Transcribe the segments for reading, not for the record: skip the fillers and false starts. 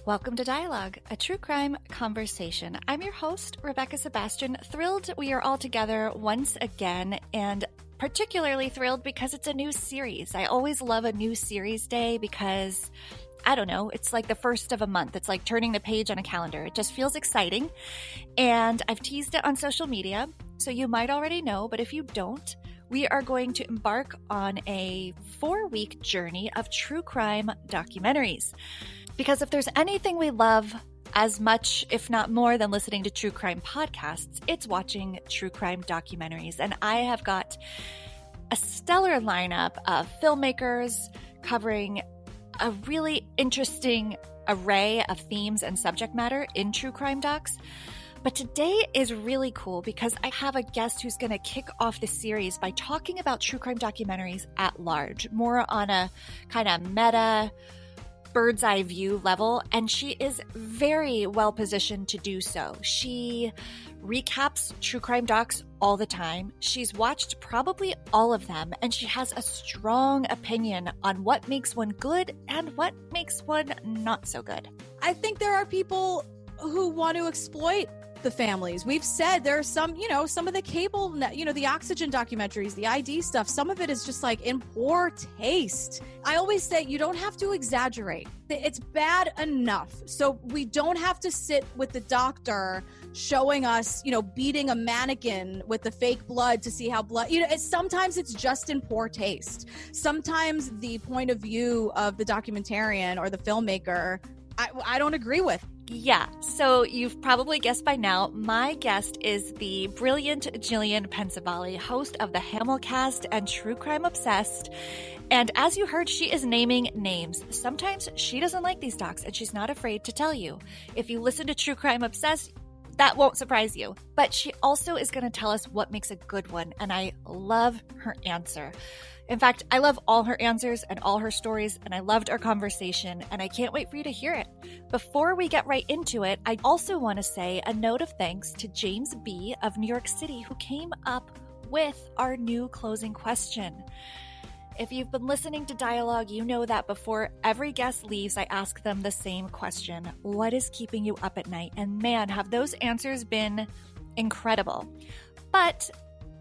Welcome to Dialogue, a true crime conversation. I'm your host, Rebecca Sebastian. Thrilled we are all together once again, and particularly thrilled because it's a new series. I always love a new series day because, I don't know, it's like the first of a month. It's like turning the page on a calendar. It just feels exciting. And I've teased it on social media, so you might already know, but if you don't, we are going to embark on a 4-week journey of true crime documentaries. Because if there's anything we love as much, if not more, than listening to true crime podcasts, it's watching true crime documentaries. And I have got a stellar lineup of filmmakers covering a really interesting array of themes and subject matter in true crime docs. But today is really cool because I have a guest who's going to kick off the series by talking about true crime documentaries at large, more on a kind of meta, bird's eye view level, and she is very well positioned to do so. She recaps true crime docs all the time. She's watched probably all of them, and she has a strong opinion on what makes one good and what makes one not so good. I think there are people who want to exploit the families. We've said there are some, some of the cable, the Oxygen documentaries, the ID stuff, some of it is just like in poor taste. I always say you don't have to exaggerate. It's bad enough. So we don't have to sit with the doctor showing us, beating a mannequin with the fake blood to see how blood, sometimes it's just in poor taste. Sometimes the point of view of the documentarian or the filmmaker, I don't agree with. Yeah, so you've probably guessed by now, my guest is the brilliant Gillian Pensavalle, host of the Hamilcast and True Crime Obsessed. And as you heard, she is naming names. Sometimes she doesn't like these docs, and she's not afraid to tell you. If you listen to True Crime Obsessed, that won't surprise you. But she also is going to tell us what makes a good one, and I love her answer. In fact, I love all her answers and all her stories, and I loved our conversation, and I can't wait for you to hear it. Before we get right into it, I also want to say a note of thanks to James B. of New York City, who came up with our new closing question. If you've been listening to Dialogue, you know that before every guest leaves, I ask them the same question. What is keeping you up at night? And man, have those answers been incredible. But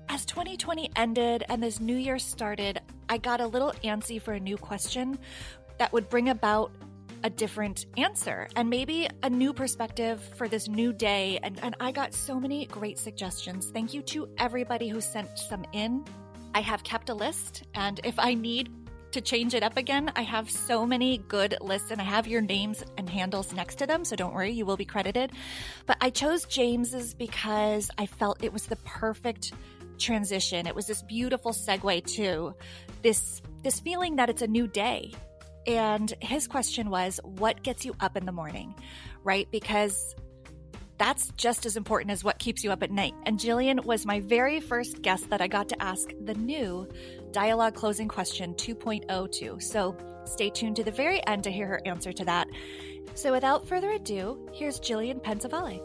as 2020 ended and this new year started, I got a little antsy for a new question that would bring about a different answer and maybe a new perspective for this new day. And I got so many great suggestions. Thank you to everybody who sent some in. I have kept a list, and if I need to change it up again, I have so many good lists, and I have your names and handles next to them, so don't worry, you will be credited. But I chose James's because I felt it was the perfect transition. It was this beautiful segue to this feeling that it's a new day. And his question was, what gets you up in the morning, right? Because that's just as important as what keeps you up at night. And Gillian was my very first guest that I got to ask the new Dialogue Closing Question 2.02. So stay tuned to the very end to hear her answer to that. So without further ado, here's Gillian Pensavalle.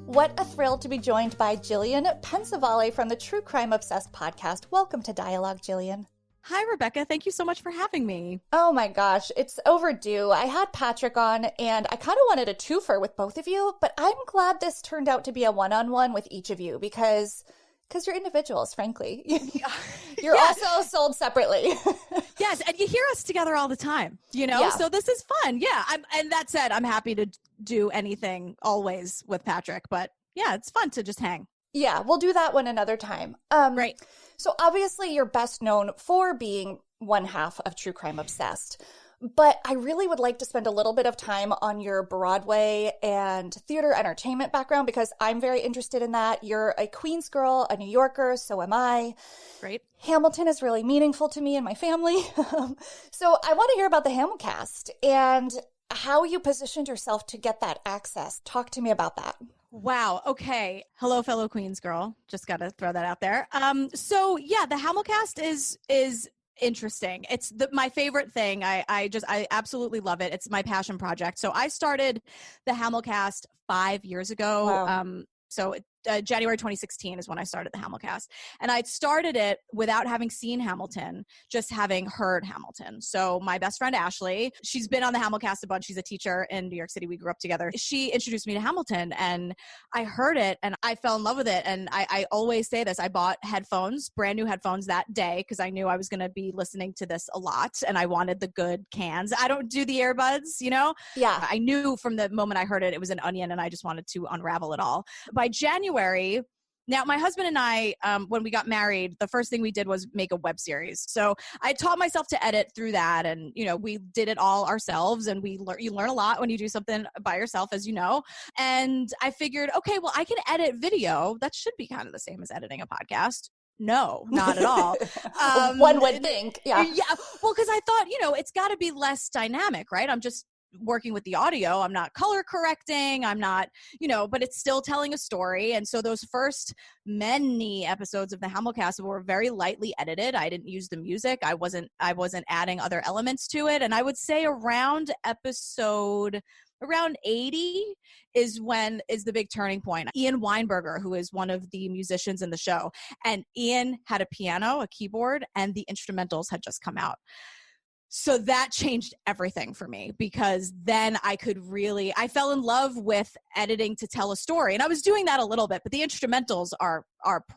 What a thrill to be joined by Gillian Pensavalle from the True Crime Obsessed podcast. Welcome to Dialogue, Gillian. Hi, Rebecca. Thank you so much for having me. Oh my gosh, it's overdue. I had Patrick on, and I kind of wanted a twofer with both of you, but I'm glad this turned out to be a one-on-one with each of you because you're individuals, frankly. You're also sold separately. Yes, and you hear us together all the time, Yeah. So this is fun. Yeah, and that said, I'm happy to do anything always with Patrick, but yeah, it's fun to just hang. Yeah, we'll do that one another time. Right. So obviously you're best known for being one half of True Crime Obsessed, but I really would like to spend a little bit of time on your Broadway and theater entertainment background because I'm very interested in that. You're a Queens girl, a New Yorker, so am I. Great. Hamilton is really meaningful to me and my family. So I want to hear about the Hamilcast and how you positioned yourself to get that access. Talk to me about that. Wow. Okay. Hello, fellow Queens girl. Just got to throw that out there. So yeah, the Hamilcast is interesting. It's my favorite thing. I absolutely love it. It's my passion project. So I started the Hamilcast 5 years ago. Wow. So January 2016 is when I started the Hamilcast. And I'd started it without having seen Hamilton, just having heard Hamilton. So my best friend, Ashley, she's been on the Hamilcast a bunch. She's a teacher in New York City. We grew up together. She introduced me to Hamilton and I heard it and I fell in love with it. And I always say this, I bought headphones, brand new headphones that day because I knew I was going to be listening to this a lot and I wanted the good cans. I don't do the earbuds, you know? Yeah. I knew from the moment I heard it, it was an onion and I just wanted to unravel it all. By January, now my husband and I, when we got married, the first thing we did was make a web series. So I taught myself to edit through that. And, you know, we did it all ourselves and you learn a lot when you do something by yourself, as you know. And I figured, okay, well, I can edit video. That should be kind of the same as editing a podcast. No, not at all. One would think. Yeah. Yeah. Well, because I thought, you know, it's got to be less dynamic, right? I'm just working with the audio. I'm not color correcting. I'm not, you know, but it's still telling a story. And so those first many episodes of the Hamilcast were very lightly edited. I didn't use the music. I wasn't adding other elements to it. And I would say around 80 is the big turning point. Ian Weinberger, who is one of the musicians in the show, and Ian had a piano, a keyboard, and the instrumentals had just come out. So that changed everything for me because then I fell in love with editing to tell a story. And I was doing that a little bit, but the instrumentals are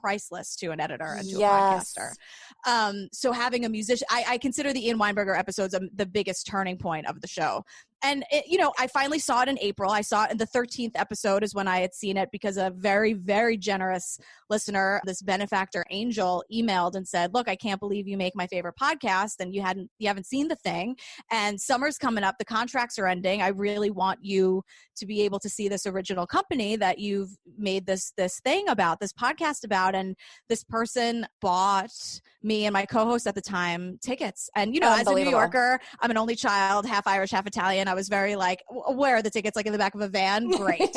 priceless to an editor and to a podcaster. So having a musician, I consider the Ian Weinberger episodes the biggest turning point of the show. And, you know, I finally saw it in April. I saw it in the 13th episode is when I had seen it because a very, very generous listener, this benefactor Angel, emailed and said, look, I can't believe you make my favorite podcast and you haven't seen the thing. And summer's coming up. The contracts are ending. I really want you to be able to see this original company that you've made this thing about, this podcast about. And this person bought me and my co-host at the time tickets. And, you know, as a New Yorker, I'm an only child, half Irish, half Italian. I was very like, where are the tickets? Like in the back of a van? Great.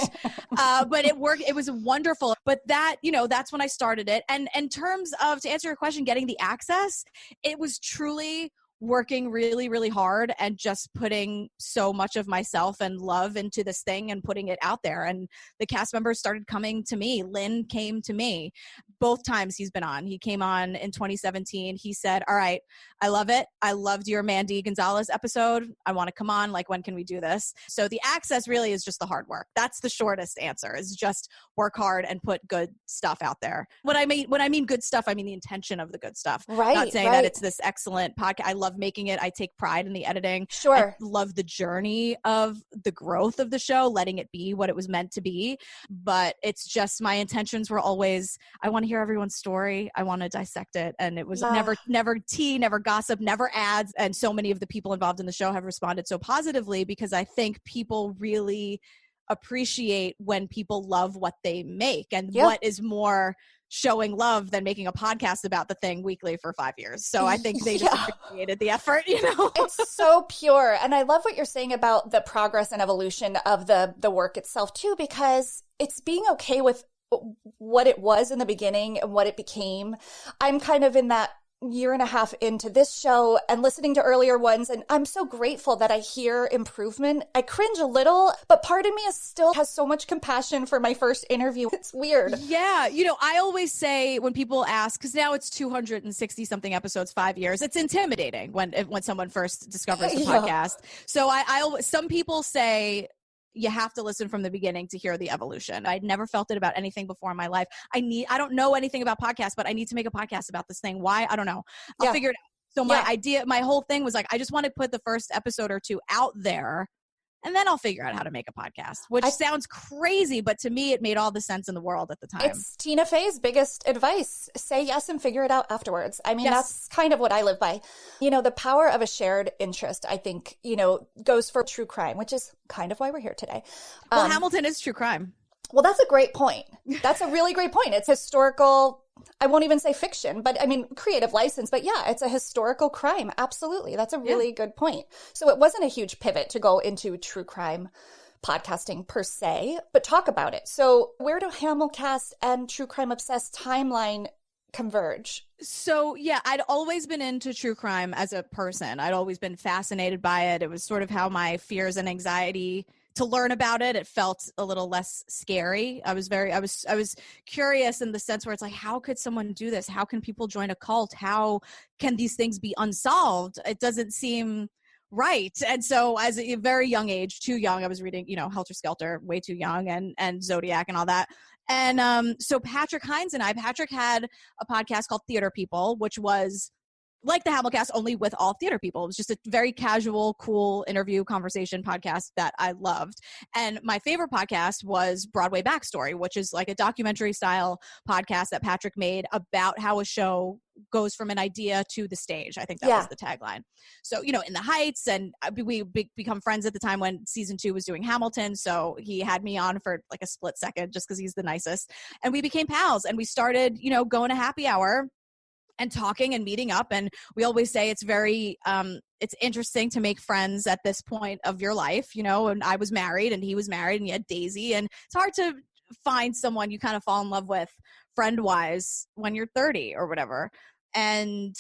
But it worked. It was wonderful. But that, you know, that's when I started it. And in terms of, to answer your question, getting the access, it was truly working really, really hard and just putting so much of myself and love into this thing and putting it out there. And the cast members started coming to me. Lynn came to me both times he's been on. He came on in 2017. He said, all right, I love it. I loved your Mandy Gonzalez episode. I want to come on. Like, when can we do this? So the access really is just the hard work. That's the shortest answer, is just work hard and put good stuff out there. When I mean good stuff, I mean the intention of the good stuff. Right. Not saying that it's this excellent podcast. I love making it. I take pride in the editing. Sure. I love the journey of the growth of the show, letting it be what it was meant to be. But it's just, my intentions were always, I want to hear everyone's story. I want to dissect it. And it was never tea, never gossip, never ads. And so many of the people involved in the show have responded so positively because I think people really appreciate when people love what they make. And what is more showing love than making a podcast about the thing weekly for 5 years. So I think they just appreciated the effort, you know. It's so pure. And I love what you're saying about the progress and evolution of the work itself too, because it's being okay with what it was in the beginning and what it became. I'm kind of in that year and a half into this show and listening to earlier ones, and I'm so grateful that I hear improvement. I cringe a little, but part of me still has so much compassion for my first interview. It's weird. Yeah. You know, I always say when people ask, because now it's 260 something episodes, 5 years, it's intimidating when someone first discovers the podcast. So some people say, you have to listen from the beginning to hear the evolution. I'd never felt it about anything before in my life. I don't know anything about podcasts, but I need to make a podcast about this thing. Why? I don't know. I'll figure it out. So my whole thing was like, I just want to put the first episode or two out there and then I'll figure out how to make a podcast, which sounds crazy, but to me, it made all the sense in the world at the time. It's Tina Fey's biggest advice. Say yes and figure it out afterwards. I mean, that's kind of what I live by. You know, the power of a shared interest, I think, you know, goes for true crime, which is kind of why we're here today. Well, Hamilton is true crime. Well, that's a great point. That's a really great point. It's historical. I won't even say fiction, but I mean, creative license. But yeah, it's a historical crime. Absolutely. That's a really good point. So it wasn't a huge pivot to go into true crime podcasting per se, but talk about it. So where do Hamilcast and True Crime Obsessed timeline converge? So yeah, I'd always been into true crime as a person. I'd always been fascinated by it. It was sort of how my fears and anxiety to learn about it, it felt a little less scary. I was curious in the sense where it's like, how could someone do this? How can people join a cult? How can these things be unsolved? It doesn't seem right. And so as a very young age, too young, I was reading, Helter Skelter, way too young, and Zodiac and all that. And so Patrick had a podcast called Theater People, which was like the Hamilcast, only with all theater people. It was just a very casual, cool interview conversation podcast that I loved. And my favorite podcast was Broadway Backstory, which is like a documentary style podcast that Patrick made about how a show goes from an idea to the stage. I think that was the tagline. So, in the Heights, and we become friends at the time when season 2 was doing Hamilton. So he had me on for like a split second just because he's the nicest. And we became pals, and we started, going to happy hour and talking and meeting up. And we always say it's very, it's interesting to make friends at this point of your life, and I was married and he was married and he had Daisy. And it's hard to find someone you kind of fall in love with friend-wise when you're 30 or whatever. And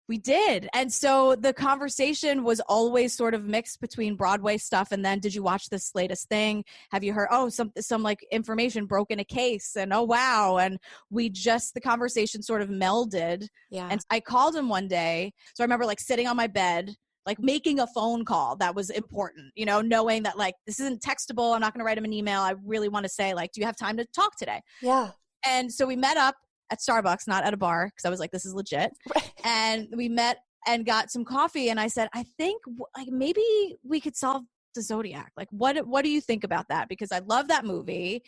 we did. And so the conversation was always sort of mixed between Broadway stuff and then, did you watch this latest thing? Have you heard, some like information broke in a case, and oh, wow. And the conversation sort of melded. Yeah. And I called him one day. So I remember like sitting on my bed, like making a phone call that was important, knowing that like, this isn't textable. I'm not going to write him an email. I really want to say like, do you have time to talk today? Yeah. And so we met up at Starbucks, not at a bar, because I was like, this is legit. And we met and got some coffee. And I said, I think like maybe we could solve the Zodiac. Like, what do you think about that? Because I love that movie.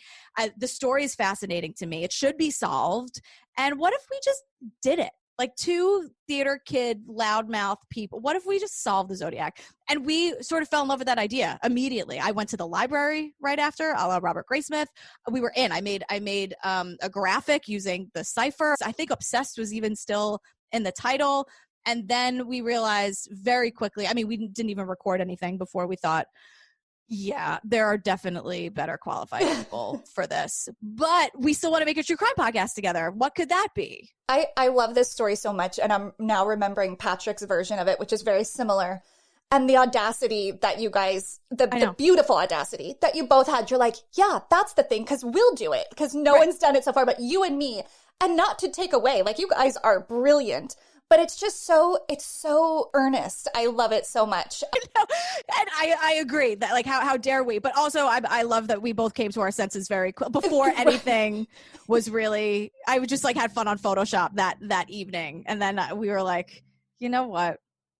The story is fascinating to me. It should be solved. And what if we just did it? Like 2 theater kid, loudmouth people. What if we just solved the Zodiac? And we sort of fell in love with that idea immediately. I went to the library right after, a la Robert Graysmith. We were in. I made a graphic using the cipher. I think Obsessed was even still in the title. And then we realized very quickly, we didn't even record anything before we thought, yeah, there are definitely better qualified people for this. But we still want to make a true crime podcast together. What could that be? I love this story so much. And I'm now remembering Patrick's version of it, which is very similar. And the audacity that you guys, the beautiful audacity that you both had. You're like, yeah, that's the thing, because we'll do it. Because no one's done it so far but you and me. And not to take away, like, you guys are brilliant. But it's just it's so earnest. I love it so much. And I agree that, like, how dare we? But also I love that we both came to our senses very quick before anything was really, I would just like had fun on Photoshop that evening. And then we were like, you know what?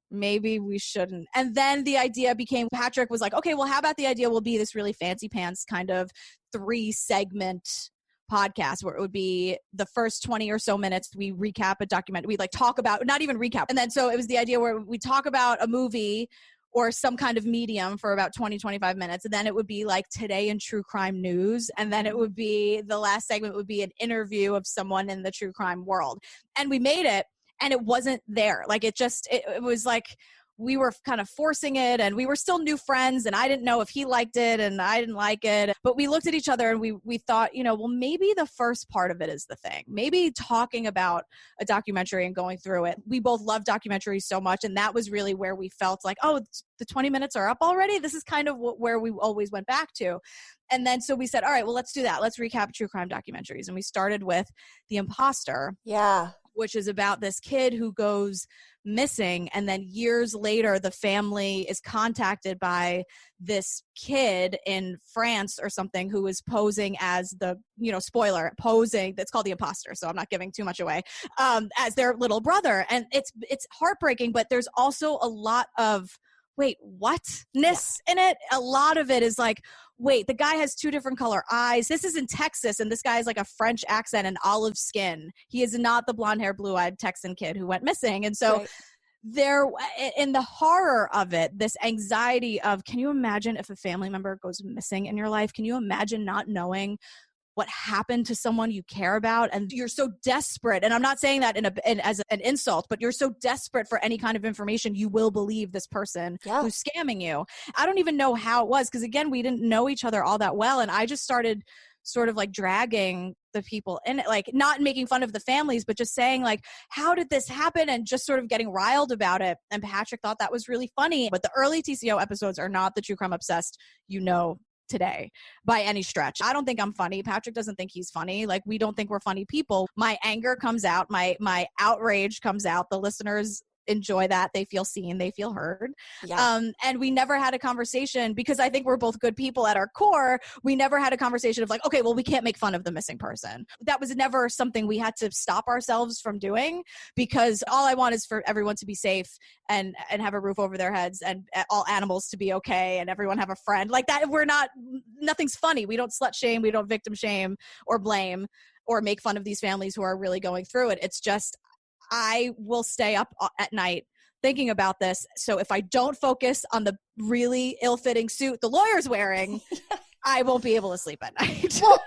Maybe we shouldn't. And then the idea became, Patrick was like, okay, well, how about the idea will be this really fancy pants kind of 3-segment podcast where it would be the first 20 or so minutes we recap a document, we like talk about, not even recap, and then so it was the idea where we talk about a movie or some kind of medium for about 20-25 minutes, and then it would be like today in true crime news, and then it would be the last segment would be an interview of someone in the true crime world. And we made it, and it wasn't there. Like it was like we were kind of forcing it, and we were still new friends, and I didn't know if he liked it and I didn't like it, but we looked at each other and we thought, well, maybe the first part of it is the thing. Maybe talking about a documentary and going through it. We both love documentaries so much, and that was really where we felt like, oh, the 20 minutes are up already. This is kind of where we always went back to. And then so we said, all right, well, let's do that. Let's recap true crime documentaries. And we started with The Imposter. Yeah. Which is about this kid who goes missing, and then years later the family is contacted by this kid in France or something who is posing as the, posing, that's called The Imposter, so I'm not giving too much away, as their little brother. And it's heartbreaking, but there's also a lot of whatness in it. A lot of it is like, wait, the guy has 2 different color eyes. This is in Texas, and this guy has like a French accent and olive skin. He is not the blonde hair, blue eyed Texan kid who went missing. And so there, in the horror of it, this anxiety of, can you imagine if a family member goes missing in your life? Can you imagine not knowing what happened to someone you care about? And you're so desperate. And I'm not saying that as an insult, but you're so desperate for any kind of information, you will believe this person who's scamming you. I don't even know how it was, because again, we didn't know each other all that well. And I just started sort of like dragging the people in it, like not making fun of the families, but just saying like, how did this happen? And just sort of getting riled about it. And Patrick thought that was really funny. But the early TCO episodes are not the True Crime Obsessed, today by any stretch. I don't think I'm funny. Patrick doesn't think he's funny. Like, we don't think we're funny people. My anger comes out. My outrage comes out. The listeners enjoy that. They feel seen. They feel heard. Yeah. And we never had a conversation, because I think we're both good people at our core. We never had a conversation of like, okay, well, we can't make fun of the missing person. That was never something we had to stop ourselves from doing, because all I want is for everyone to be safe and have a roof over their heads, and all animals to be okay, and everyone have a friend. Like that, nothing's funny. We don't slut shame. We don't victim shame or blame or make fun of these families who are really going through it. It's just, I will stay up at night thinking about this. So if I don't focus on the really ill-fitting suit the lawyer's wearing, I won't be able to sleep at night. Well,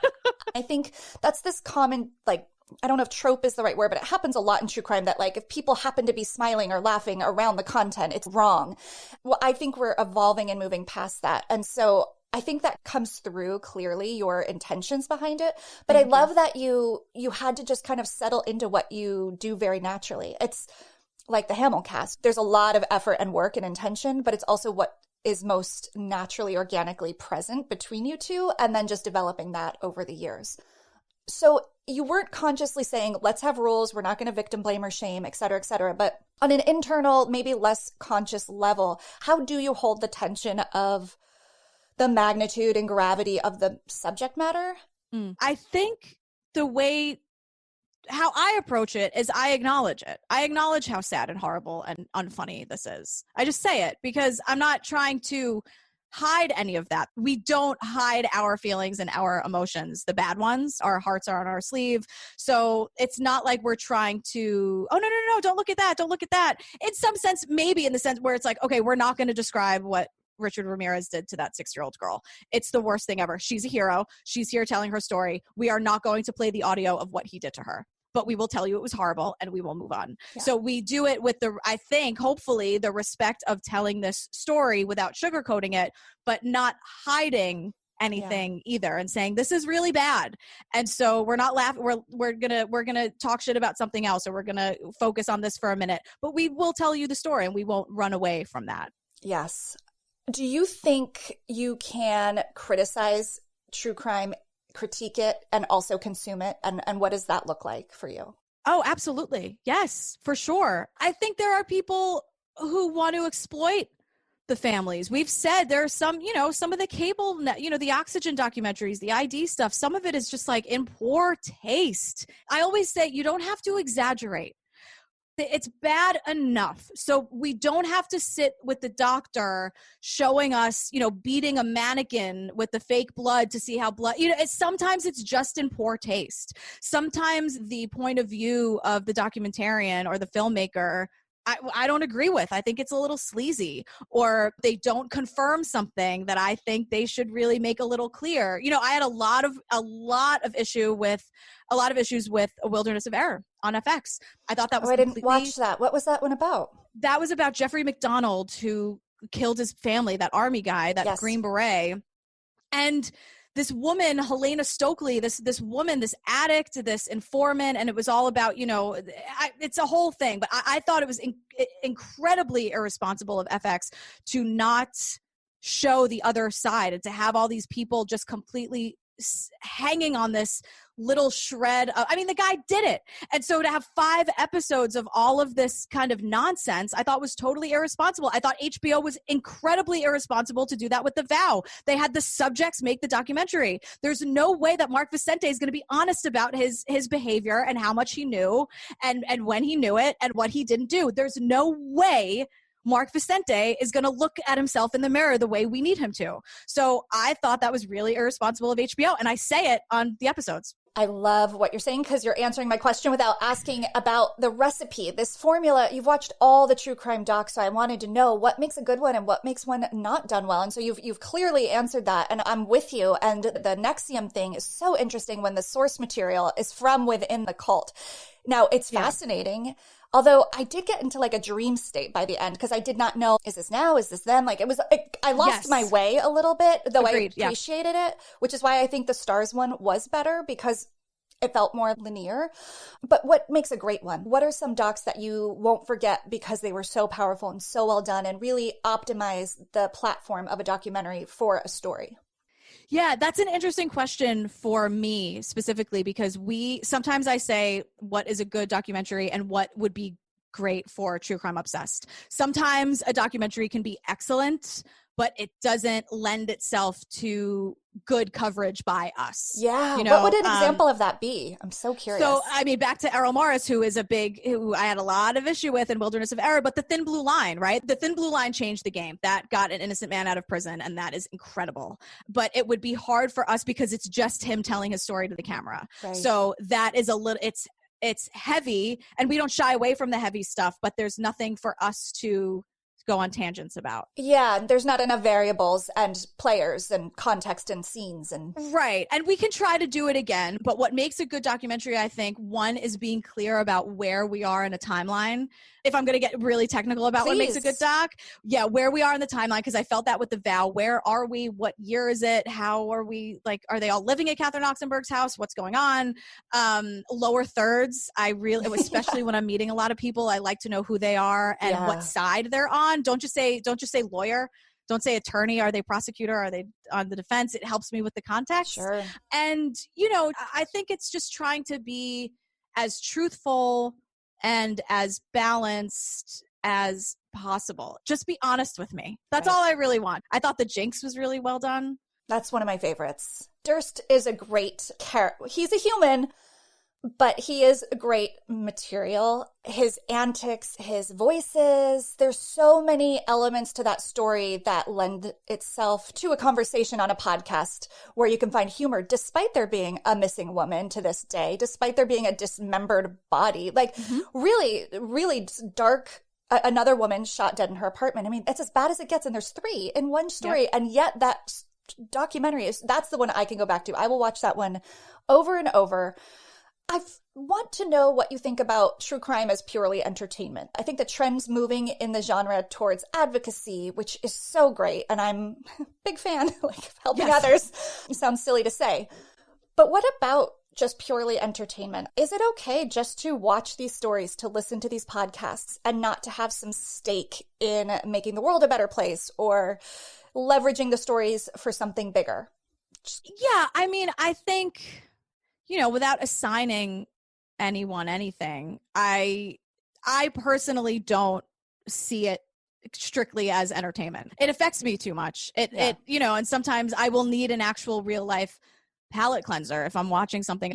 I think that's this common, like, I don't know if trope is the right word, but it happens a lot in true crime that, like, if people happen to be smiling or laughing around the content, it's wrong. Well, I think we're evolving and moving past that. And so I think that comes through clearly, your intentions behind it. But I love that you had to just kind of settle into what you do very naturally. It's like the Hamilcast. There's a lot of effort and work and intention, but it's also what is most naturally, organically present between you two, and then just developing that over the years. So you weren't consciously saying, let's have rules, we're not going to victim blame or shame, et cetera, but on an internal, maybe less conscious level, how do you hold the tension of the magnitude and gravity of the subject matter? I think how I approach it is I acknowledge it. I acknowledge how sad and horrible and unfunny this is. I just say it, because I'm not trying to hide any of that. We don't hide our feelings and our emotions, the bad ones. Our hearts are on our sleeve. So it's not like we're trying to, oh, no, don't look at that. Don't look at that. In some sense, maybe in the sense where it's like, okay, we're not going to describe what Richard Ramirez did to that 6-year-old girl. It's the worst thing ever. She's a hero. She's here telling her story. We are not going to play the audio of what he did to her, but we will tell you it was horrible and we will move on. Yeah. So we do it with I think, hopefully, the respect of telling this story without sugarcoating it, but not hiding anything either, and saying this is really bad. And so we're not laughing. We're gonna talk shit about something else, or we're gonna focus on this for a minute, but we will tell you the story and we won't run away from that. Yes. Do you think you can criticize true crime, critique it, and also consume it? And what does that look like for you? Oh, absolutely. Yes, for sure. I think there are people who want to exploit the families. We've said there are some of the cable, the Oxygen documentaries, the ID stuff, some of it is just like in poor taste. I always say you don't have to exaggerate. It's bad enough. So we don't have to sit with the doctor showing us, beating a mannequin with the fake blood to see how blood, sometimes it's just in poor taste. Sometimes the point of view of the documentarian or the filmmaker, I don't agree with. I think it's a little sleazy, or they don't confirm something that I think they should really make a little clear. I had a lot of issues with A Wilderness of Error on FX. I thought that was I didn't watch that. What was that one about? That was about Jeffrey McDonald, who killed his family, that army guy, that Green Beret. And this woman, Helena Stokely, this woman, this addict, this informant, and it was all about, it's a whole thing. But I thought it was incredibly irresponsible of FX to not show the other side, and to have all these people just completely hanging on this little shred of, the guy did it. And so to have 5 episodes of all of this kind of nonsense, I thought was totally irresponsible. I thought HBO was incredibly irresponsible to do that with The Vow. They had the subjects make the documentary. There's no way that Mark Vicente is going to be honest about his behavior and how much he knew and when he knew it and what he didn't do. There's no way Mark Vicente is going to look at himself in the mirror the way we need him to. So I thought that was really irresponsible of HBO, and I say it on the episodes. I love what you're saying, because you're answering my question without asking about the recipe, this formula. You've watched all the true crime docs, so I wanted to know what makes a good one and what makes one not done well. And so you've clearly answered that, and I'm with you. And the NXIVM thing is so interesting when the source material is from within the cult. Now, it's fascinating. Although I did get into like a dream state by the end because I did not know, is this now? Is this then? Like it was, I lost my way a little bit, though Agreed, I appreciated it, which is why I think the Stars one was better because it felt more linear. But what makes a great one? What are some docs that you won't forget because they were so powerful and so well done and really optimize the platform of a documentary for a story? Yeah, that's an interesting question for me specifically because sometimes I say what is a good documentary and what would be great for True Crime Obsessed. Sometimes a documentary can be excellent, but it doesn't lend itself to good coverage by us. Yeah. What would an example of that be? I'm so curious. So, I mean, back to Errol Morris, who I had a lot of issue with in Wilderness of Error, but The Thin Blue Line, right? The Thin Blue Line changed the game. That got an innocent man out of prison, and that is incredible. But it would be hard for us because it's just him telling his story to the camera. Right. So that is it's heavy, and we don't shy away from the heavy stuff, but there's nothing for us to go on tangents about. Yeah, there's not enough variables and players and context and scenes and right. And we can try to do it again, but what makes a good documentary, I think, one is being clear about where we are in a timeline. If I'm going to get really technical about what makes a good doc, where we are in the timeline, because I felt that with The Vow. Where are we? What year is it? How are we, like, are they all living at Catherine Oxenberg's house? What's going on? Lower thirds, especially when I'm meeting a lot of people, I like to know who they are and what side they're on. Don't just say lawyer. Don't say attorney. Are they prosecutor? Are they on the defense? It helps me with the context. Sure. And, I think it's just trying to be as truthful and as balanced as possible. Just be honest with me. That's all I really want. I thought The Jinx was really well done. That's one of my favorites. Durst is a great character. He's a human, but he is a great material. His antics, his voices, there's so many elements to that story that lend itself to a conversation on a podcast where you can find humor despite there being a missing woman to this day, despite there being a dismembered body. Like really, really dark. Another woman shot dead in her apartment. I mean, it's as bad as it gets, and there's 3 in one story. Yep. And yet that documentary that's the one I can go back to. I will watch that one over and over. I want to know what you think about true crime as purely entertainment. I think the trend's moving in the genre towards advocacy, which is so great. And I'm a big fan, like helping others. It sounds silly to say. But what about just purely entertainment? Is it okay just to watch these stories, to listen to these podcasts, and not to have some stake in making the world a better place or leveraging the stories for something bigger? Yeah, I mean, I think, without assigning anyone anything, I personally don't see it strictly as entertainment. It affects me too much. And sometimes I will need an actual real life palate cleanser if I'm watching something.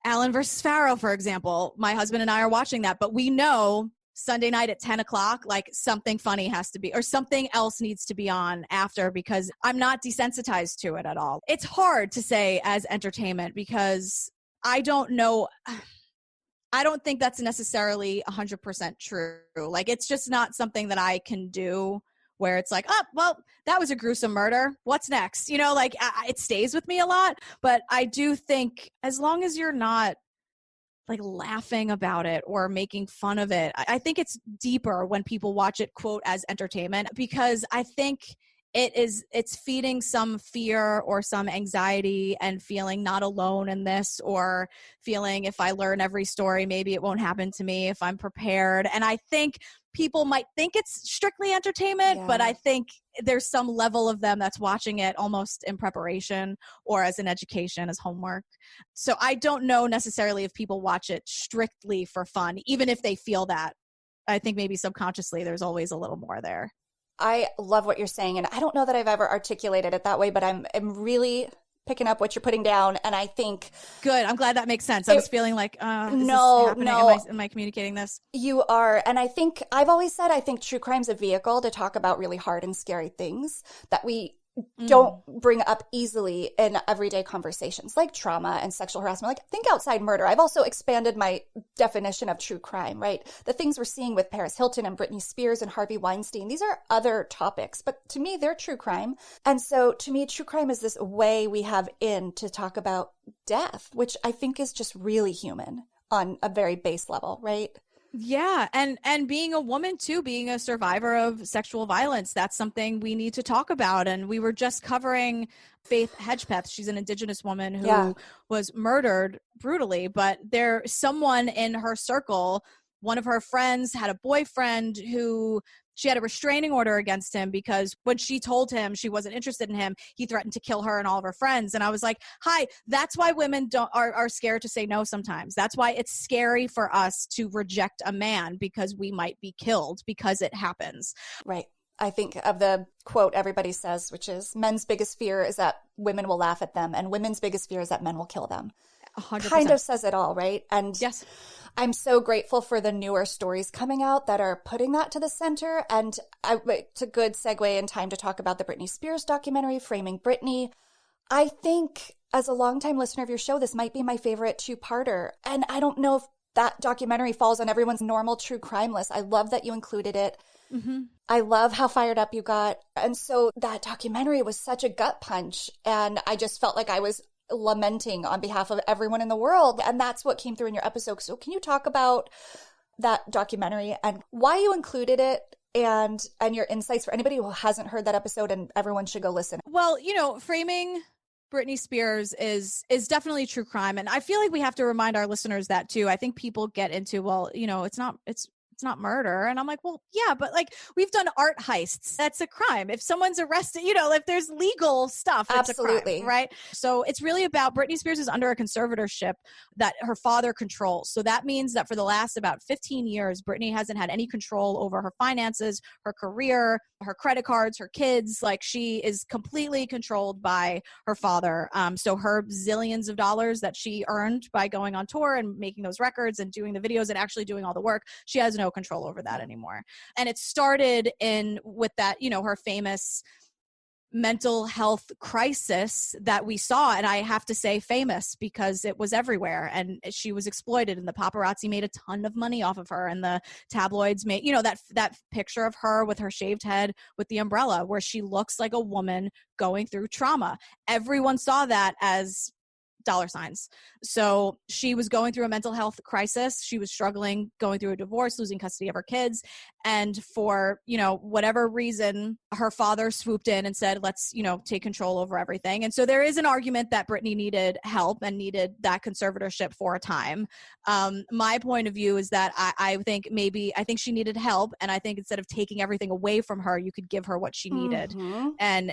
Allen versus Farrow, for example, my husband and I are watching that, but we know Sunday night at 10 o'clock, like something funny has to be, or something else needs to be on after, because I'm not desensitized to it at all. It's hard to say as entertainment because I don't know. I don't think that's necessarily 100% true. Like, it's just not something that I can do where it's like, oh, well, that was a gruesome murder. What's next? It stays with me a lot, but I do think as long as you're not like laughing about it or making fun of it, I think it's deeper when people watch it, quote, as entertainment, because I think it's feeding some fear or some anxiety and feeling not alone in this, or feeling if I learn every story, maybe it won't happen to me if I'm prepared. And I think people might think it's strictly entertainment, but I think there's some level of them that's watching it almost in preparation or as an education, as homework. So I don't know necessarily if people watch it strictly for fun, even if they feel that. I think maybe subconsciously there's always a little more there. I love what you're saying, and I don't know that I've ever articulated it that way, but I'm really picking up what you're putting down, and I think... Good. I'm glad that makes sense. I was feeling like, no. Am I communicating this? You are, and I think, I've always said, I think true crime's a vehicle to talk about really hard and scary things that we don't bring up easily in everyday conversations, like trauma and sexual harassment. Like, think outside murder. I've also expanded my definition of true crime, right? The things we're seeing with Paris Hilton and Britney Spears and Harvey Weinstein, these are other topics, but to me, they're true crime. And so to me, true crime is this way we have in to talk about death, which I think is just really human on a very base level, right? Yeah. And being a woman too, being a survivor of sexual violence, that's something we need to talk about. And we were just covering Faith Hedgepeth. She's an Indigenous woman who was murdered brutally, but there's someone in her circle, one of her friends had a boyfriend who she had a restraining order against him because when she told him she wasn't interested in him, he threatened to kill her and all of her friends. And I was like, hi, that's why women are scared to say no sometimes. That's why it's scary for us to reject a man, because we might be killed, because it happens. Right. I think of the quote everybody says, which is men's biggest fear is that women will laugh at them, and women's biggest fear is that men will kill them. 100%. Kind of says it all, right? And yes. I'm so grateful for the newer stories coming out that are putting that to the center. And it's a good segue in time to talk about the Britney Spears documentary, Framing Britney. I think as a longtime listener of your show, this might be my favorite two-parter. And I don't know if that documentary falls on everyone's normal true crime list. I love that you included it. Mm-hmm. I love how fired up you got. And so that documentary was such a gut punch. And I just felt like I was lamenting on behalf of everyone in the world. And that's what came through in your episode. So can you talk about that documentary and why you included it and your insights for anybody who hasn't heard that episode, and everyone should go listen? Well, Framing Britney Spears is definitely true crime. And I feel like we have to remind our listeners that too. I think people get into, well, it's not murder. And I'm like, well, yeah, but like we've done art heists. That's a crime. If someone's arrested, if there's legal stuff, it's absolutely a crime, right? So it's really about Britney Spears is under a conservatorship that her father controls. So that means that for the last about 15 years, Britney hasn't had any control over her finances, her career, her credit cards, her kids. Like she is completely controlled by her father. So her zillions of dollars that she earned by going on tour and making those records and doing the videos and actually doing all the work, she has no control over that anymore. And it started with that, her famous mental health crisis that we saw. And I have to say famous because it was everywhere and she was exploited and the paparazzi made a ton of money off of her, and the tabloids made, that picture of her with her shaved head with the umbrella where she looks like a woman going through trauma. Everyone saw that as dollar signs. So she was going through a mental health crisis. She was struggling, going through a divorce, losing custody of her kids. And for, whatever reason, her father swooped in and said, let's, take control over everything. And so there is an argument that Britney needed help and needed that conservatorship for a time. My point of view is that I think she needed help. And I think instead of taking everything away from her, you could give her what she needed. Mm-hmm. And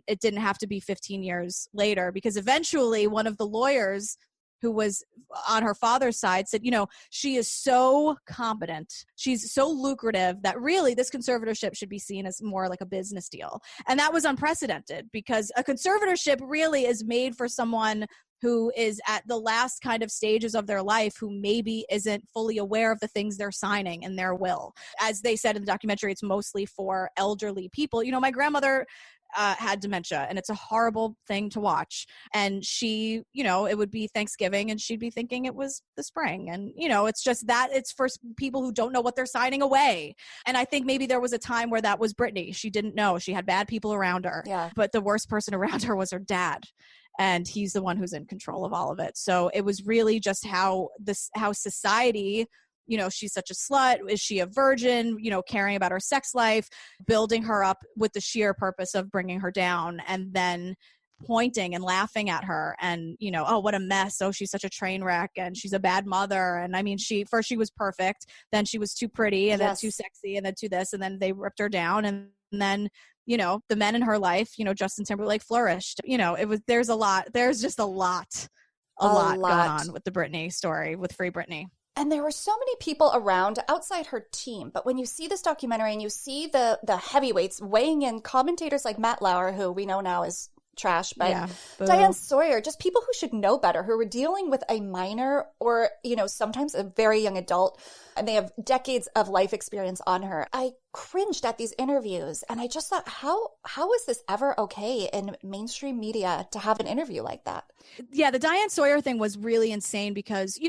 it didn't have to be 15 years later, because eventually one of the lawyers who was on her father's side said, she is so competent, she's so lucrative that really this conservatorship should be seen as more like a business deal. And that was unprecedented, because a conservatorship really is made for someone who is at the last kind of stages of their life, who maybe isn't fully aware of the things they're signing in their will. As they said in the documentary, it's mostly for elderly people. My grandmother had dementia, and it's a horrible thing to watch. And she, it would be Thanksgiving and she'd be thinking it was the spring. And, it's just that it's for people who don't know what they're signing away. And I think maybe there was a time where that was Britney. She didn't know. She had bad people around her. Yeah. But But the worst person around her was her dad. And he's the one who's in control of all of it. So it was really just how society, she's such a slut. Is she a virgin? Caring about her sex life, building her up with the sheer purpose of bringing her down, and then pointing and laughing at her and, oh, what a mess. Oh, she's such a train wreck and she's a bad mother. And I mean, she was perfect. Then she was too pretty and yes. then too sexy and then too this. And then they ripped her down. And then, the men in her life, Justin Timberlake flourished. There's just a lot going on with the Britney story, with Free Britney. And there were so many people around outside her team. But when you see this documentary and you see the heavyweights weighing in, commentators like Matt Lauer, who we know now is trash, but Diane Sawyer, just people who should know better, who were dealing with a minor or, sometimes a very young adult, and they have decades of life experience on her. I cringed at these interviews, and I just thought, how is this ever okay in mainstream media to have an interview like that? Yeah, the Diane Sawyer thing was really insane because,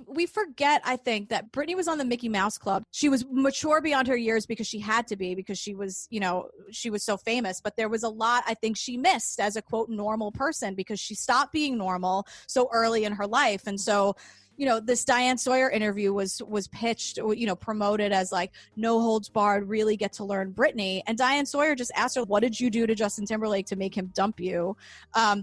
we forget, I think, that Britney was on the Mickey Mouse Club. She was mature beyond her years because she had to be, because she was, she was so famous. But there was a lot, I think, she missed as a, quote, normal person, because she stopped being normal so early in her life. And so this Diane Sawyer interview was pitched, promoted as like no holds barred, really get to learn Britney. And Diane Sawyer just asked her, what did you do to Justin Timberlake to make him dump you?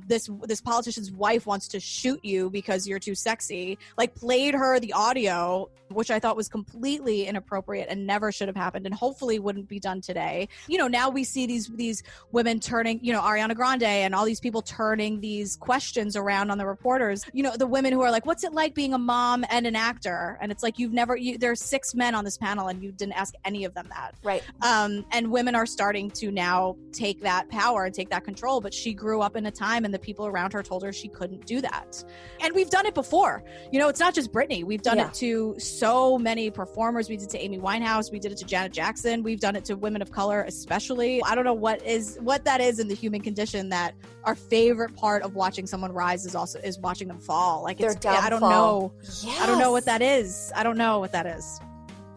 This politician's wife wants to shoot you because you're too sexy. Like, played her the audio, which I thought was completely inappropriate and never should have happened, and hopefully wouldn't be done today. Now we see these women turning, Ariana Grande and all these people turning these questions around on the reporters. The women who are like, what's it like being a mom and an actor? And it's like, there's 6 men on this panel and you didn't ask any of them that. Right. And women are starting to now take that power and take that control, but she grew up in a time and the people around her told her she couldn't do that. And we've done it before. It's not just Britney. We've done it to so many performers. We did it to Amy Winehouse. We did it to Janet Jackson. We've done it to women of color, especially. I don't know what that is in the human condition, that our favorite part of watching someone rise is watching them fall. Like, their downfall. I don't know. Yes. I don't know what that is. I don't know what that is.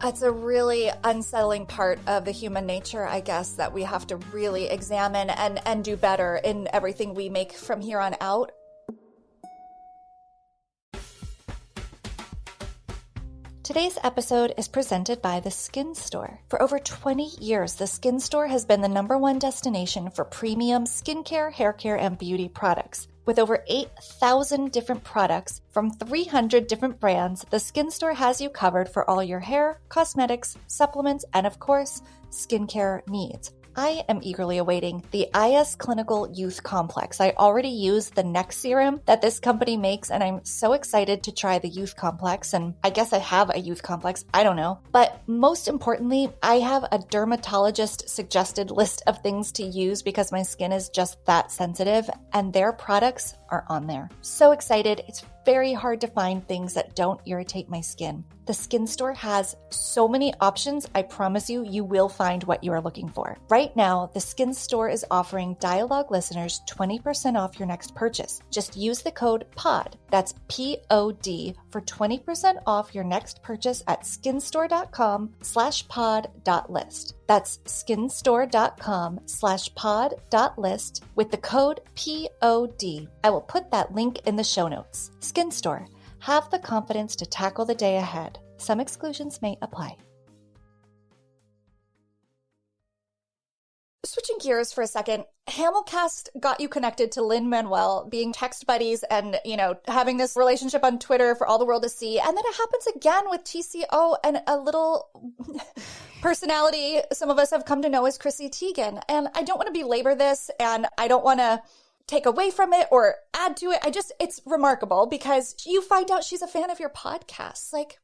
It's a really unsettling part of the human nature, I guess, that we have to really examine and do better in everything we make from here on out. Today's episode is presented by The Skin Store. For over 20 years, The Skin Store has been the #1 destination for premium skincare, hair care, and beauty products. With over 8,000 different products from 300 different brands, The Skin Store has you covered for all your hair, cosmetics, supplements, and of course, skincare needs. I am eagerly awaiting the IS Clinical Youth Complex. I already use the neck serum that this company makes, and I'm so excited to try the Youth Complex. And I guess I have a Youth Complex, I don't know. But most importantly, I have a dermatologist suggested list of things to use because my skin is just that sensitive, and their products are on there. So excited. It's very hard to find things that don't irritate my skin. The Skin Store has so many options. I promise you, you will find what you are looking for. Right now, the Skin Store is offering Dialogue listeners 20% off your next purchase. Just use the code POD, that's POD, for 20% off your next purchase at skinstore.com/pod.list. That's skinstore.com/pod.list with the code POD. I will put that link in the show notes. Skin Store. Have the confidence to tackle the day ahead. Some exclusions may apply. Switching gears for a second, Hamilcast got you connected to Lin-Manuel, being text buddies and, having this relationship on Twitter for all the world to see. And then it happens again with TCO and a little personality some of us have come to know as Chrissy Teigen. And I don't want to belabor this, and I don't want to take away from it or add to it. It's remarkable because you find out she's a fan of your podcast. Like,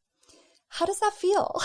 how does that feel?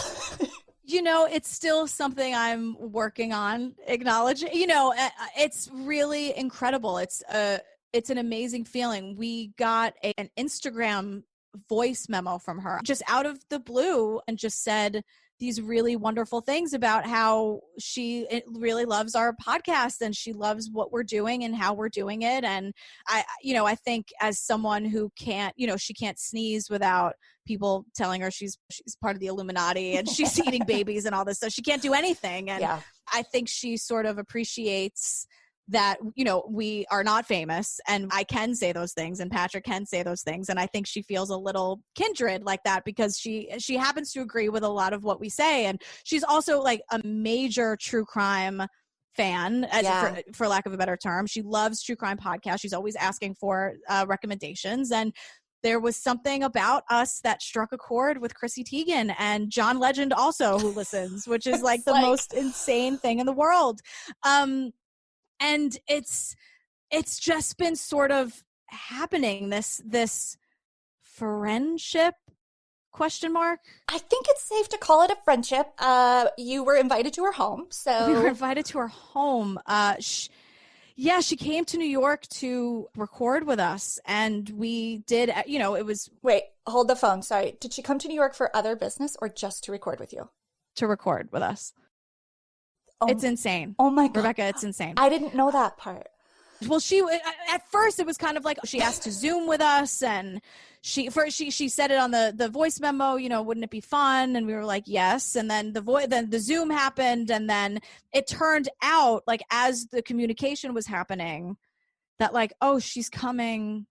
It's still something I'm working on acknowledging. It's really incredible. It's an amazing feeling. We got an Instagram voice memo from her just out of the blue and just said these really wonderful things about how she really loves our podcast and she loves what we're doing and how we're doing it. And I think as someone who can't, she can't sneeze without people telling her she's part of the Illuminati and she's eating babies and all this stuff. She can't do anything. And yeah. I think she sort of appreciates that, we are not famous and I can say those things and Patrick can say those things. And I think she feels a little kindred like that because she happens to agree with a lot of what we say. And she's also like a major true crime fan, for lack of a better term. She loves true crime podcasts. She's always asking for recommendations. And there was something about us that struck a chord with Chrissy Teigen and John Legend also, who listens, which is like the most insane thing in the world. And it's just been sort of happening, this friendship ? I think it's safe to call it a friendship. You were invited to her home. So we were invited to her home. She came to New York to record with us, and we did, it was... Wait, hold the phone. Sorry. Did she come to New York for other business or just to record with you? To record with us. It's insane. Oh my God. Rebecca, it's insane. I didn't know that part. Well, at first it was kind of like she asked to Zoom with us, and she said it on the voice memo, wouldn't it be fun? And we were like, yes. And then the Zoom happened, and then it turned out like as the communication was happening that like, oh, she's coming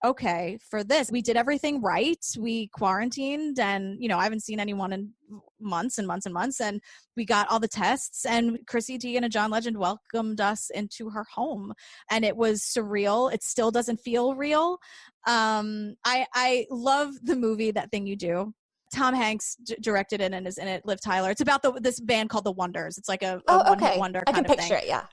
okay, for this, we did everything right. We quarantined and, I haven't seen anyone in months and months and months. And we got all the tests, and Chrissy Teigen and John Legend welcomed us into her home. And it was surreal. It still doesn't feel real. I love the movie, That Thing You Do. Tom Hanks directed it and is in it. Liv Tyler. It's about this band called The Wonders. It's like a one-hit wonder kind of thing. I can picture it, yeah.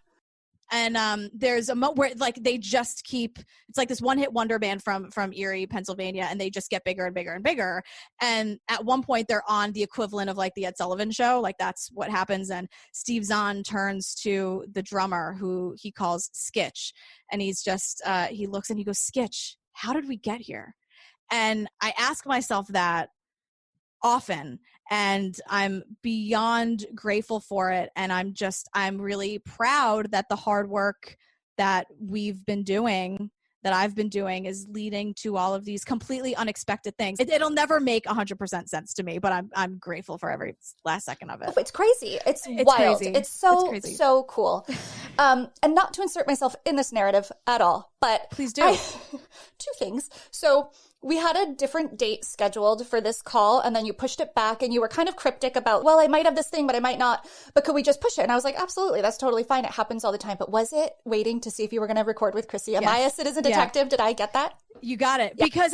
And there's a where like they just keep, it's like this one-hit wonder band from Erie, Pennsylvania, and they just get bigger and bigger and bigger. And at one point they're on the equivalent of like the Ed Sullivan Show. Like that's what happens. And Steve Zahn turns to the drummer, who he calls Skitch. And he's just, he looks and he goes, Skitch, how did we get here? And I ask myself that often, and I'm beyond grateful for it. And I'm really proud that the hard work that I've been doing is leading to all of these completely unexpected things. It'll never make 100% sense to me, but I'm grateful for every last second of it. Oh, it's crazy. It's wild. Crazy. It's so cool. And not to insert myself in this narrative at all, but please do. Two things. So we had a different date scheduled for this call, and then you pushed it back, and you were kind of cryptic about, well, I might have this thing, but I might not. But could we just push it? And I was like, absolutely. That's totally fine. It happens all the time. But was it waiting to see if you were going to record with Chrissy? Am I a citizen detective? Yeah. Did I get that? You got it. Yeah. Because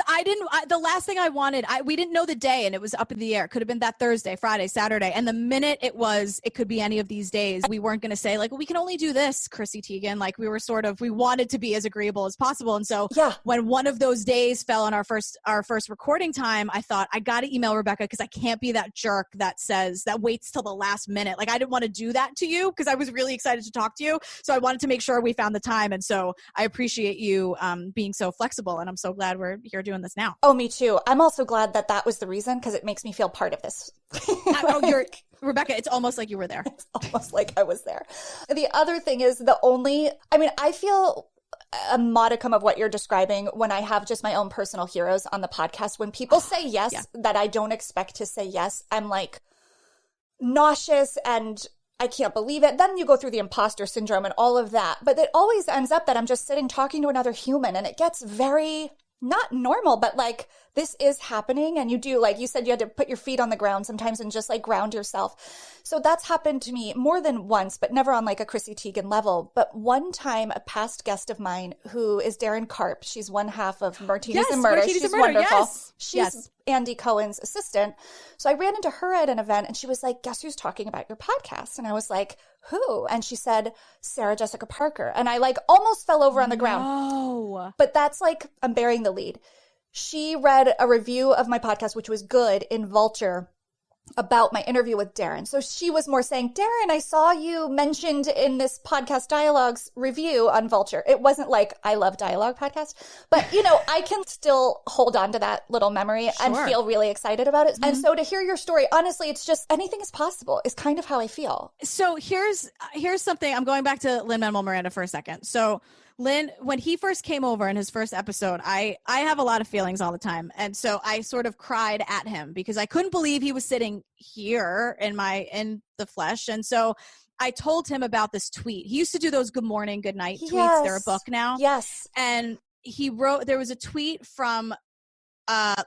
the last thing I wanted, we didn't know the day, and it was up in the air. It could have been that Thursday, Friday, Saturday. And the minute it could be any of these days. We weren't going to say like, we can only do this, Chrissy Teigen. Like we wanted to be as agreeable as possible. And so when one of those days fell on our first recording time, I thought I got to email Rebecca, because I can't be that jerk that waits till the last minute. Like I didn't want to do that to you, because I was really excited to talk to you. So I wanted to make sure we found the time. And so I appreciate you being so flexible, and I'm so glad we're here doing this now. Oh, me too. I'm also glad that was the reason, because it makes me feel part of this. Rebecca, it's almost like you were there. It's almost like I was there. The other thing is I feel a modicum of what you're describing when I have just my own personal heroes on the podcast. When people say yes, that I don't expect to say yes, I'm like nauseous and I can't believe it. Then you go through the imposter syndrome and all of that. But it always ends up that I'm just sitting talking to another human, and it gets very not normal, but like this is happening. And you do, like you said, you had to put your feet on the ground sometimes and just like ground yourself. So that's happened to me more than once, but never on like a Chrissy Teigen level. But one time, a past guest of mine who is Darren Karp, she's one half of Martinis and Murder. She's wonderful. Yes. She's Andy Cohen's assistant. So I ran into her at an event, and she was like, guess who's talking about your podcast? And I was like, who? And she said, Sarah Jessica Parker. And I like almost fell over on the ground. No. But that's like, I'm burying the lead. She read a review of my podcast, which was good, in Vulture, about my interview with Darren. So she was more saying, Darren, I saw you mentioned in this podcast Dialogues review on Vulture. It wasn't like I love Dialogue podcast, but I can still hold on to that little memory and feel really excited about it. Mm-hmm. And so to hear your story, honestly, it's just anything is possible is kind of how I feel. So here's something. I'm going back to Lin-Manuel Miranda for a second. So Lin, when he first came over in his first episode, I have a lot of feelings all the time. And so I sort of cried at him because I couldn't believe he was sitting here in the flesh. And so I told him about this tweet. He used to do those good morning, good night tweets. Yes. They're a book now. Yes. And there was a tweet from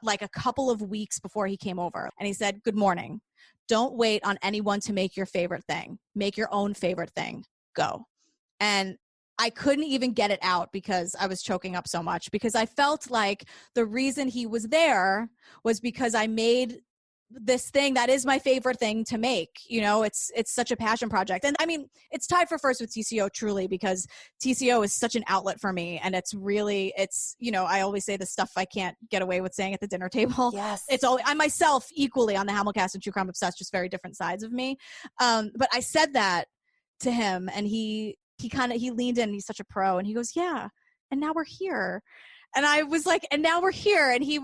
like a couple of weeks before he came over. And he said, good morning. Don't wait on anyone to make your favorite thing. Make your own favorite thing. Go. And I couldn't even get it out because I was choking up so much, because I felt like the reason he was there was because I made this thing that is my favorite thing to make. It's such a passion project. And I mean, it's tied for first with TCO truly, because TCO is such an outlet for me. And it's I always say the stuff I can't get away with saying at the dinner table. Yes. I'm myself equally on the Hamilcast and True Crime Obsessed, just very different sides of me. But I said that to him, and he leaned in, he's such a pro, and he goes, yeah, and now we're here. And I was like, and now we're here. And he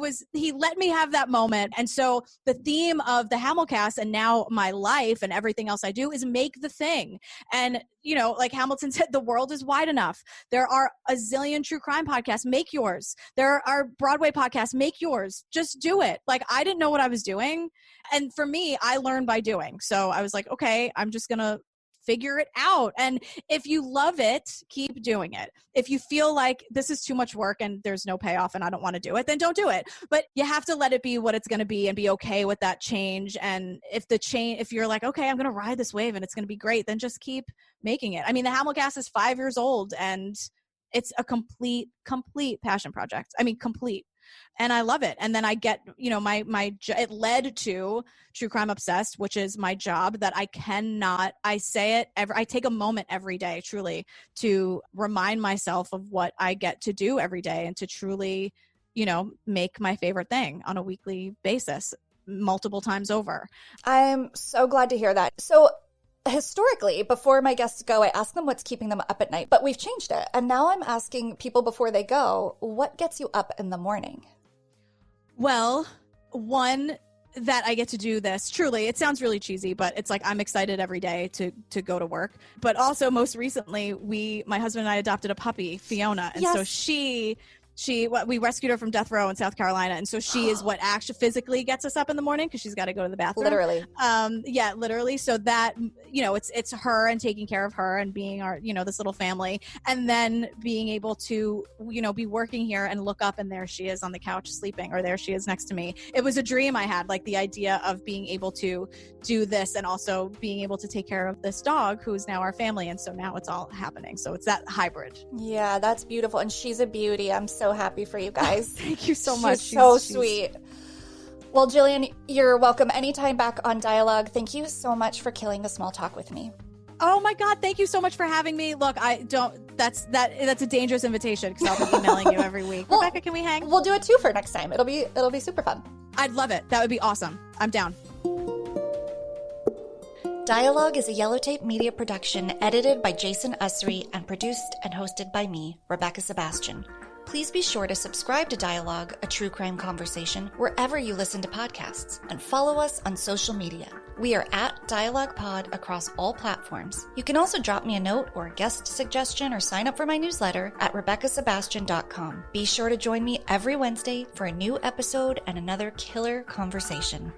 let me have that moment. And so the theme of the Hamilcast and now my life and everything else I do is make the thing. And, like Hamilton said, the world is wide enough. There are a zillion true crime podcasts. Make yours. There are Broadway podcasts. Make yours. Just do it. Like, I didn't know what I was doing. And for me, I learned by doing. So I was like, okay, I'm just going to figure it out. And if you love it, keep doing it. If you feel like this is too much work and there's no payoff and I don't want to do it, then don't do it. But you have to let it be what it's going to be and be okay with that change. And if you're like, okay, I'm going to ride this wave and it's going to be great, then just keep making it. I mean, the Hamilcast is 5 years old and it's a complete passion project. I mean, complete. And I love it. And then I get, it led to True Crime Obsessed, which is my job that I take a moment every day, truly, to remind myself of what I get to do every day and to truly, make my favorite thing on a weekly basis multiple times over. I'm so glad to hear that. So historically, before my guests go, I ask them what's keeping them up at night, but we've changed it. And now I'm asking people before they go, what gets you up in the morning? Well, one, that I get to do this. Truly, it sounds really cheesy, but it's like I'm excited every day to go to work. But also, most recently, my husband and I adopted a puppy, Fiona. And so we rescued her from death row in South Carolina. And so she is what actually physically gets us up in the morning because she's got to go to the bathroom. Literally. Yeah, literally. So that, it's her and taking care of her and being our, this little family. And then being able to, be working here and look up and there she is on the couch sleeping, or there she is next to me. It was a dream I had, like the idea of being able to do this and also being able to take care of this dog who is now our family. And so now it's all happening. So it's that hybrid. Yeah, that's beautiful. And she's a beauty. I'm so happy for you guys. Thank you so much. She's so sweet. Well, Gillian, you're welcome anytime back on Dialogue. Thank you so much for killing the small talk with me. Oh my God, thank you so much for having me. Look, that's a dangerous invitation because I'll be emailing you every week. Well, Rebecca, can we hang? We'll do it too for next time. It'll be super fun. I'd love it. That would be awesome. I'm down. Dialogue is a Yellow Tape Media production edited by Jason Usry and produced and hosted by me, Rebecca Sebastian. Please be sure to subscribe to Dialogue, a true crime conversation, wherever you listen to podcasts, and follow us on social media. We are at Dialogue Pod across all platforms. You can also drop me a note or a guest suggestion or sign up for my newsletter at RebeccaSebastian.com. Be sure to join me every Wednesday for a new episode and another killer conversation.